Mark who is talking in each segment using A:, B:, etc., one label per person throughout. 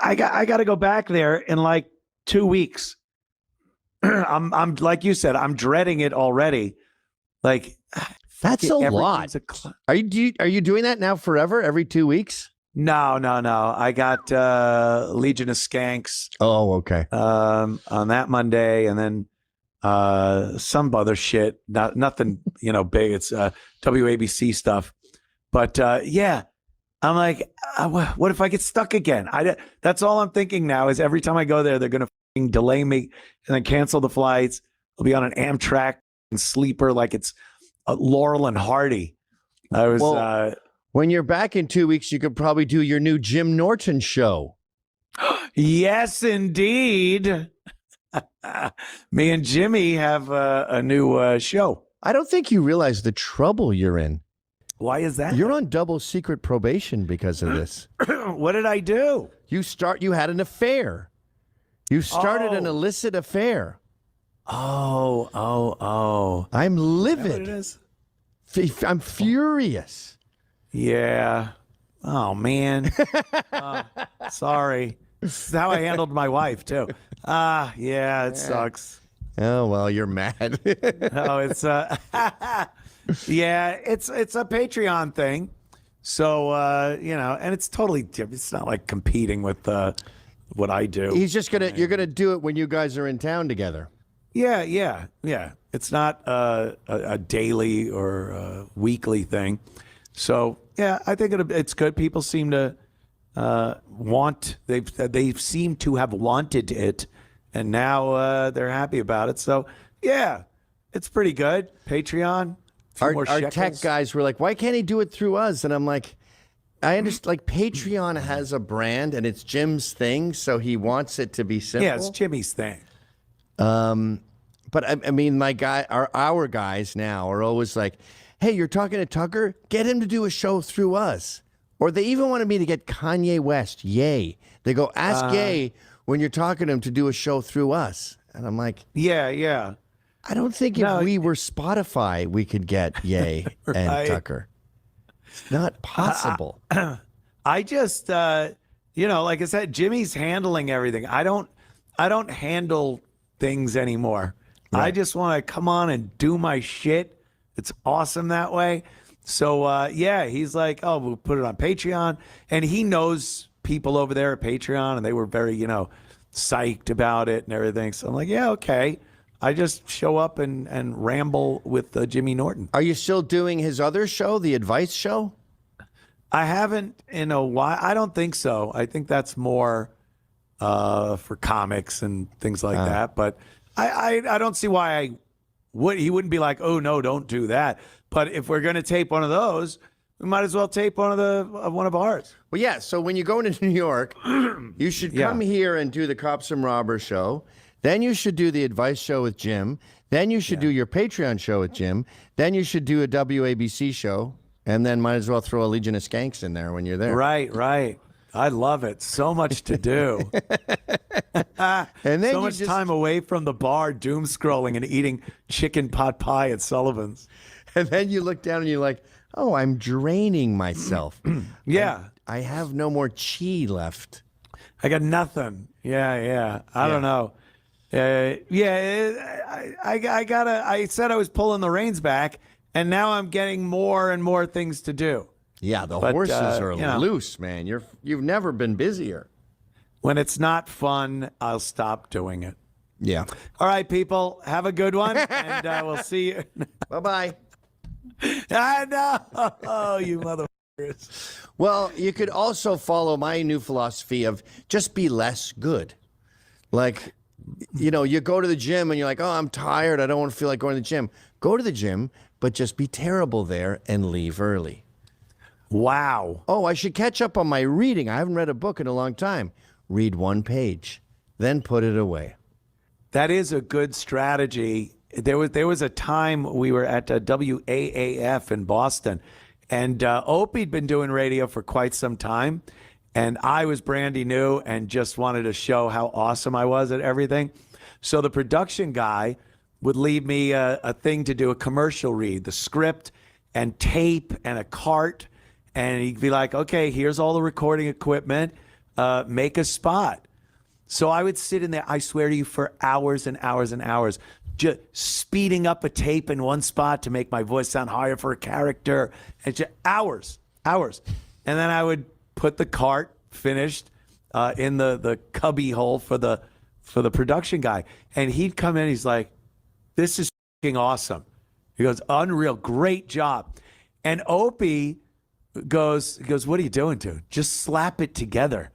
A: I got to go back there in like 2 weeks. I'm like you said, I'm dreading it already. Like
B: that's a lot. Are you doing that now forever? Every 2 weeks?
A: No. I got Legion of Skanks.
B: Oh, okay.
A: On that Monday, and then some other shit. Nothing, big. It's WABC stuff. But yeah, I'm like, what if I get stuck again? That's all I'm thinking now. Is every time I go there, they're gonna delay me and then cancel the flights. I'll be on an Amtrak and sleeper like it's Laurel and Hardy.
B: When you're back in 2 weeks, you could probably do your new Jim Norton show.
A: Yes, indeed. Me and Jimmy have a new show. I
B: don't think you realize the trouble you're in.
A: Why is that?
B: You're on double secret probation because of this.
A: What did I do?
B: You had an affair. You started an illicit affair.
A: Oh.
B: I'm livid.
A: Is that what it is?
B: I'm furious.
A: Yeah. Oh, man. Sorry. This is how I handled my wife, too. Yeah, it sucks.
B: Oh, well, you're mad.
A: No, it's yeah, it's a Patreon thing. So, and it's totally different. It's not like competing with what I do.
B: You're going to do it when you guys are in town together.
A: Yeah. It's not a daily or a weekly thing. So, yeah, I think it's good. People seem to they seem to have wanted it, and now they're happy about it. So, yeah, it's pretty good. Patreon.
B: Our tech guys were like, why can't he do it through us? And I'm like, I understand. Like, Patreon has a brand, and it's Jim's thing, so he wants it to be simple.
A: Yeah, it's Jimmy's thing.
B: But I mean, my guy, our guys now are always like, hey, you're talking to Tucker? Get him to do a show through us. Or they even wanted me to get Kanye West, Ye. They go, ask Ye when you're talking to him to do a show through us. And I'm like,
A: yeah.
B: I don't think if we were Spotify, we could get Ye
A: Right.
B: and Tucker. Not possible.
A: I just, like I said, Jimmy's handling everything. I don't handle things anymore. Right. I just want to come on and do my shit. It's awesome that way. So, he's like, oh, we'll put it on Patreon. And he knows people over there at Patreon, and they were very, psyched about it and everything. So I'm like, yeah, okay. I just show up and ramble with Jimmy Norton.
B: Are you still doing his other show, the Advice Show?
A: I haven't in a while. I don't think so. I think that's more for comics and things like that. But I don't see why he wouldn't be like, oh, no, don't do that. But if we're going to tape one of those, we might as well tape one of ours.
B: Well, yeah. So when you go into New York, you should come here and do the Cops and Robbers show. Then you should do the Advice Show with Jim. Then you should do your Patreon show with Jim. Then you should do a WABC show. And then might as well throw a Legion of Skanks in there when you're there.
A: Right. I love it. So much to do. And then so much time away from the bar, doom scrolling and eating chicken pot pie at Sullivan's.
B: And then you look down and you're like, oh, I'm draining myself.
A: Yeah.
B: I have no more chi left.
A: I got nothing. Yeah. I don't know. I said I was pulling the reins back, and now I'm getting more and more things to do.
B: Yeah, the horses are loose, man. You've never been busier.
A: When it's not fun, I'll stop doing it.
B: Yeah.
A: All right, people, have a good one, and we'll see you.
B: Bye-bye.
A: I know. Oh, you motherfuckers.
B: Well, you could also follow my new philosophy of just be less good. Like, you go to the gym and you're like, oh, I'm tired. I don't want to feel like going to the gym. Go to the gym, but just be terrible there and leave early.
A: Wow.
B: Oh, I should catch up on my reading. I haven't read a book in a long time. Read one page, then put it away.
A: That is a good strategy. There was a time we were at WAAF in Boston, and Opie'd been doing radio for quite some time, and I was brandy new and just wanted to show how awesome I was at everything. So the production guy would leave me a thing to do, a commercial read, the script and tape and a cart, and he'd be like, okay, here's all the recording equipment. make a spot. So I would sit in there, I swear to you, for hours and hours and hours, just speeding up a tape in one spot to make my voice sound higher for a character. And just hours. And then I would put the cart finished in the cubby hole for the production guy. And he'd come in, he's like, this is fucking awesome. He goes, unreal, great job. And Opie goes, what are you doing, dude? Just slap it together.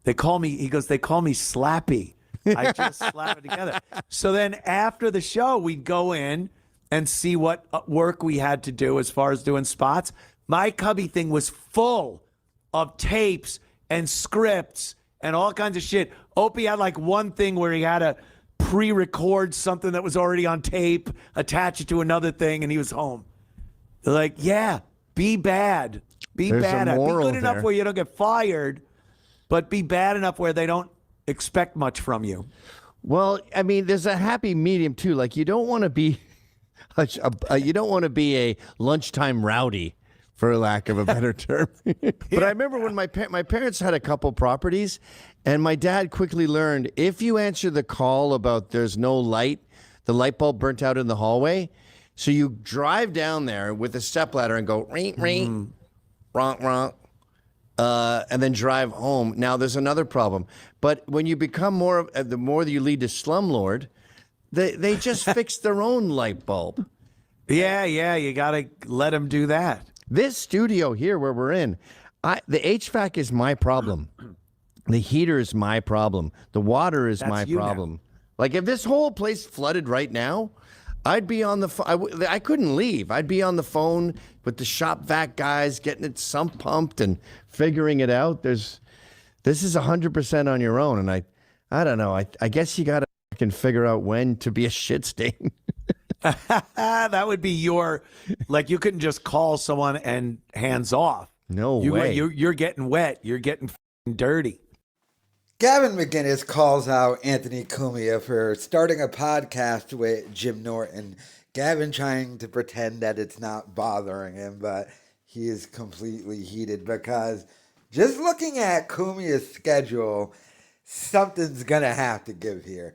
A: They call me Slappy. I just slap it together. So then after the show, we'd go in and see what work we had to do as far as doing spots. My cubby thing was full of tapes and scripts and all kinds of shit. Opie had like one thing where he had to pre-record something that was already on tape, attach it to another thing, and he was home. They're like, yeah, be bad. Be
B: There's
A: bad.
B: a
A: Be
B: moral
A: good enough
B: there.
A: where you don't get fired, but be bad enough where they don't expect much from you.
B: Well, I mean, there's a happy medium too. Like you don't want to be, you don't want to be a lunchtime rowdy, for lack of a better term. But I remember when my parents had a couple properties, and my dad quickly learned if you answer the call about there's no light, the light bulb burnt out in the hallway, so you drive down there with a stepladder and go ring ring, ronk ronk. And then drive home. Now, there's another problem. But when you become the more that you lead to slumlord, they just fix their own light bulb.
A: Yeah, you got to let them do that.
B: This studio here where we're in, the HVAC is my problem. The heater is my problem. The water is my problem. Like if this whole place flooded right now, I'd be on the phone. I couldn't leave. I'd be on the phone with the shop vac guys, getting it sump pumped and figuring it out. This is 100% on your own, and I don't know. I guess you got to fucking figure out when to be a shit stain.
A: That would be like you couldn't just call someone and hands off.
B: No way.
A: You're getting wet. You're getting dirty.
C: Gavin McInnes calls out Anthony Cumia for starting a podcast with Jim Norton. Gavin trying to pretend that it's not bothering him, but he is completely heated because just looking at Cumia's schedule, something's going to have to give here.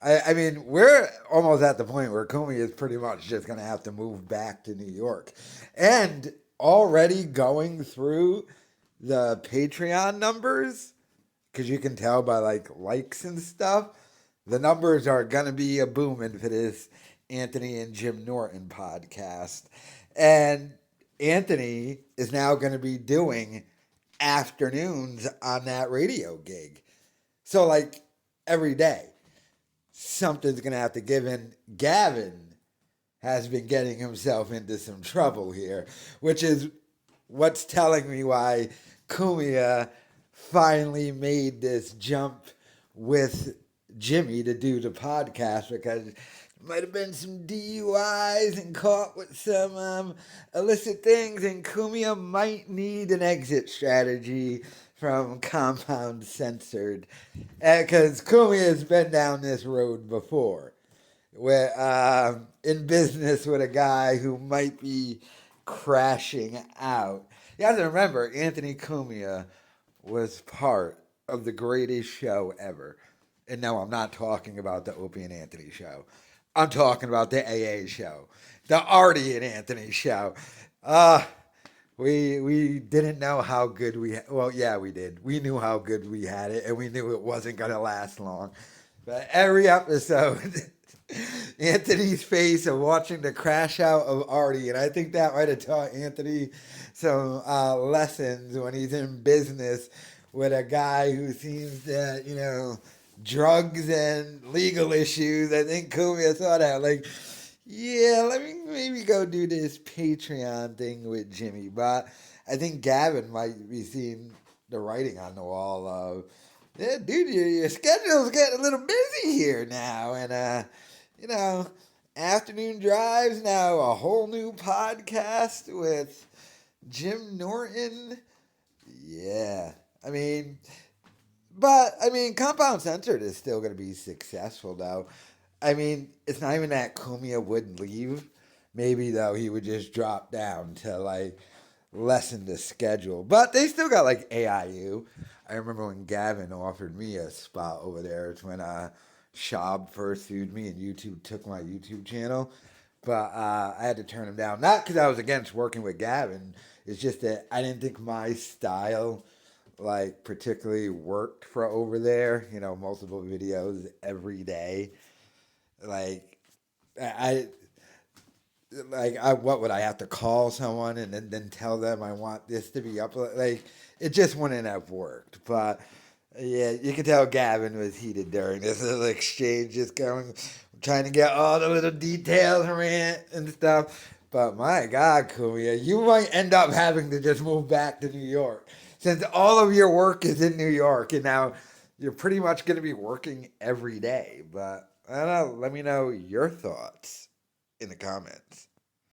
C: I mean, we're almost at the point where Cumia is pretty much just going to have to move back to New York. And already going through the Patreon numbers, because you can tell by likes and stuff, the numbers are going to be a booming for this Anthony and Jim Norton podcast. And Anthony is now going to be doing afternoons on that radio gig. So every day, something's going to have to give in. Gavin has been getting himself into some trouble here, which is what's telling me why Cumia finally made this jump with Jimmy to do the podcast, because there might have been some DUIs and caught with some illicit things, and Cumia might need an exit strategy from Compound Censored, because Cumia has been down this road before, where in business with a guy who might be crashing out. You have to remember, Anthony Cumia was part of the greatest show ever. And no, I'm not talking about the Opie and Anthony show. I'm talking about the AA show, the Artie and Anthony show. We didn't know how good well, yeah, we did. We knew how good we had it, and we knew it wasn't going to last long. But every episode, Anthony's face of watching the crash out of Artie, and I think that might have taught Anthony some lessons when he's in business with a guy who seems to, drugs and legal issues. I think Cumia saw that, yeah, let me maybe go do this Patreon thing with Jimmy. But I think Gavin might be seeing the writing on the wall of, yeah, dude, your schedule's getting a little busy here now. And, afternoon drives now, a whole new podcast with Jim Norton. Yeah. Compound Censored is still going to be successful, though. It's not even that Cumia wouldn't leave. Maybe, though, he would just drop down to, lessen the schedule. But they still got, AIU. I remember when Gavin offered me a spot over there. It's when Shab first sued me and YouTube took my YouTube channel. But I had to turn him down. Not because I was against working with Gavin. It's just that I didn't think my style like particularly worked for over there. You know, multiple videos every day. Like I what would I have to call someone and then tell them I want this to be uploaded? Like it just wouldn't have worked. But yeah, you could tell Gavin was heated during this little exchange, just going, trying to get all the little details from it and stuff. But my God, Cumia, you might end up having to just move back to New York since all of your work is in New York, and now you're pretty much going to be working every day. But I don't know. Let me know your thoughts in the comments.